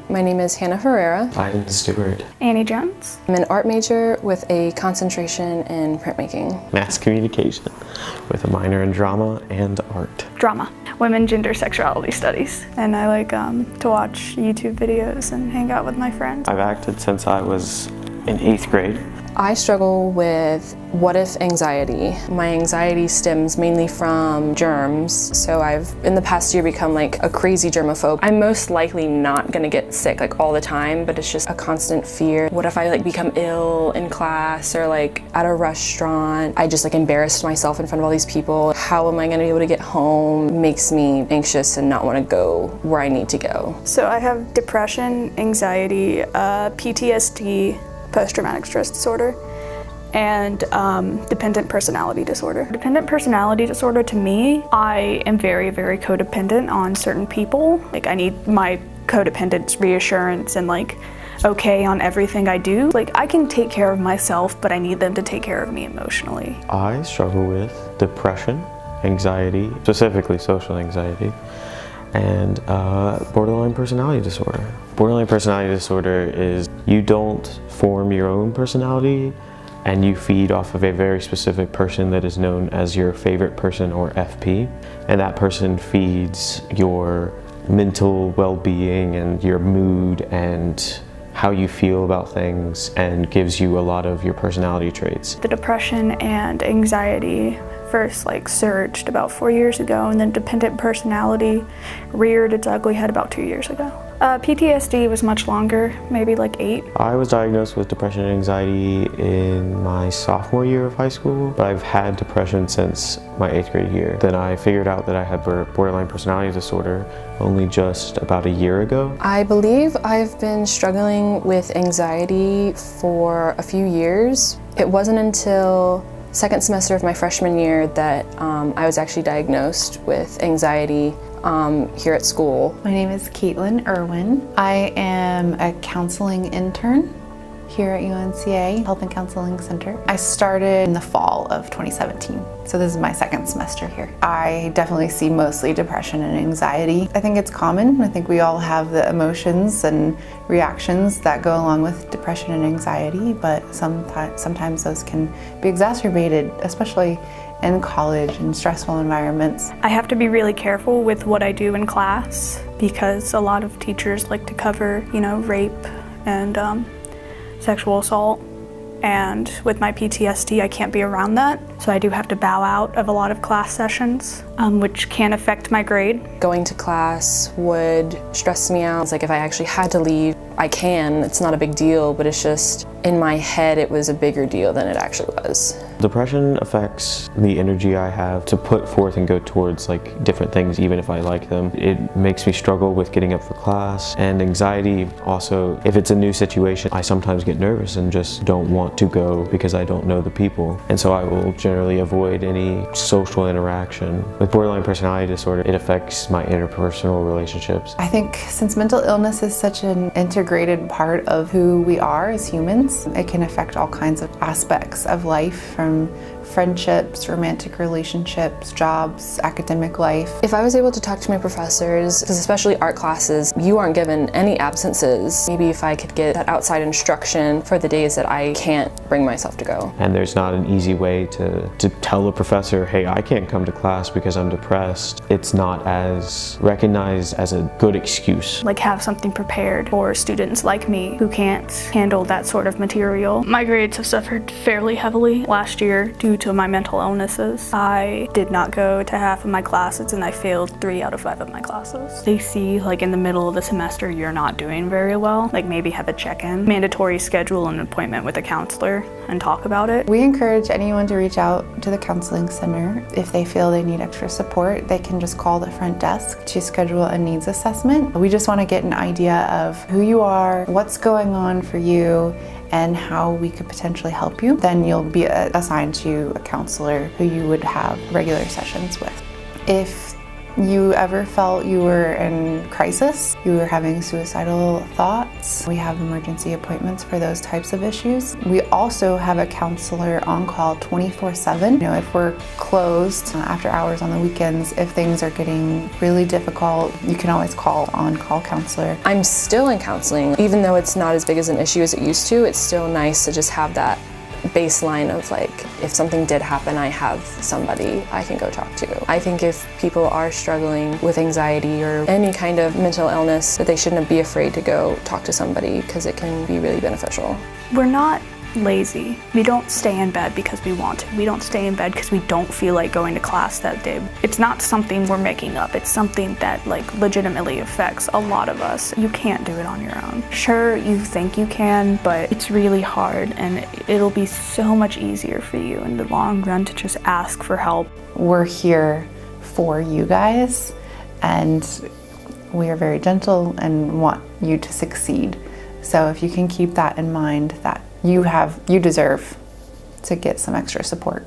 My name is Hannah Herrera. Aiden Stewart. Annie Jones. I'm an art major with a concentration in printmaking. Mass communication with a minor in drama and art. Drama. Women, gender, sexuality studies. And I like to watch YouTube videos and hang out with my friends. I've acted since I was in 8th grade. I struggle with what if anxiety. My anxiety stems mainly from germs, so I've in the past year become like a crazy germaphobe. I'm most likely not gonna get sick like all the time, but it's just a constant fear. What if I like become ill in class or like at a restaurant? I just like embarrassed myself in front of all these people. How am I gonna be able to get home? Makes me anxious and not wanna go where I need to go. So I have depression, anxiety, PTSD, post-traumatic stress disorder, and dependent personality disorder. Dependent personality disorder, to me, I am very, very codependent on certain people. Like I need my codependent's reassurance and like okay on everything I do. Like I can take care of myself, but I need them to take care of me emotionally. I struggle with depression, anxiety, specifically social anxiety, and borderline personality disorder. Borderline personality disorder is you don't form your own personality and you feed off of a very specific person that is known as your favorite person or FP, and that person feeds your mental well-being and your mood and how you feel about things and gives you a lot of your personality traits. The depression and anxiety first like surged about 4 years ago, and then dependent personality reared its ugly head about 2 years ago. PTSD was much longer, maybe like 8. I was diagnosed with depression and anxiety in my sophomore year of high school, but I've had depression since my 8th grade year. Then I figured out that I had borderline personality disorder only just about a year ago. I believe I've been struggling with anxiety for a few years. It wasn't until second semester of my freshman year that I was actually diagnosed with anxiety here at school. My name is Caitlin Irwin. I am a counseling intern here at UNCA Health and Counseling Center. I started in the fall of 2017, so this is my second semester here. I definitely see mostly depression and anxiety. I think it's common. I think we all have the emotions and reactions that go along with depression and anxiety, but sometimes those can be exacerbated, especially in college and stressful environments. I have to be really careful with what I do in class because a lot of teachers like to cover, rape and sexual assault, and with my PTSD I can't be around that, so I do have to bow out of a lot of class sessions, which can affect my grade. Going to class would stress me out. It's like if I actually had to leave, I can, it's not a big deal, but it's just in my head it was a bigger deal than it actually was. Depression affects the energy I have to put forth and go towards like different things even if I like them. It makes me struggle with getting up for class, and anxiety also, if it's a new situation, I sometimes get nervous and just don't want to go because I don't know the people, and so I will generally avoid any social interaction. With borderline personality disorder, it affects my interpersonal relationships. I think since mental illness is such an integrated part of who we are as humans, it can affect all kinds of aspects of life, from friendships, romantic relationships, jobs, academic life. If I was able to talk to my professors, because especially art classes, you aren't given any absences. Maybe if I could get that outside instruction for the days that I can't bring myself to go. And there's not an easy way to tell a professor, hey, I can't come to class because I'm depressed. It's not as recognized as a good excuse. Like have something prepared for students like me who can't handle that sort of material. My grades have suffered fairly heavily last year due to my mental illnesses. I did not go to half of my classes and I failed 3 out of 5 of my classes. They see like in the middle of the semester you're not doing very well, like maybe have a check-in. Mandatory schedule an appointment with a counselor and talk about it. We encourage anyone to reach out to the counseling center. If they feel they need extra support, they can just call the front desk to schedule a needs assessment. We just want to get an idea of who you are, what's going on for you, and how we could potentially help you. Then you'll be assigned to a counselor who you would have regular sessions with. If you ever felt you were in crisis, you were having suicidal thoughts, we have emergency appointments for those types of issues. We also have a counselor on call 24/7. You know, if we're closed after hours on the weekends, if things are getting really difficult, you can always call on-call counselor. I'm still in counseling. Even though it's not as big as an issue as it used to, it's still nice to just have that baseline of like, if something did happen, I have somebody I can go talk to. I think if people are struggling with anxiety or any kind of mental illness, that they shouldn't be afraid to go talk to somebody because it can be really beneficial. We're not lazy. We don't stay in bed because we want to. We don't stay in bed because we don't feel like going to class that day. It's not something we're making up. It's something that like legitimately affects a lot of us. You can't do it on your own. Sure, you think you can, but it's really hard, and it'll be so much easier for you in the long run to just ask for help. We're here for you guys, and we are very gentle and want you to succeed. So if you can keep that in mind, that you deserve to get some extra support.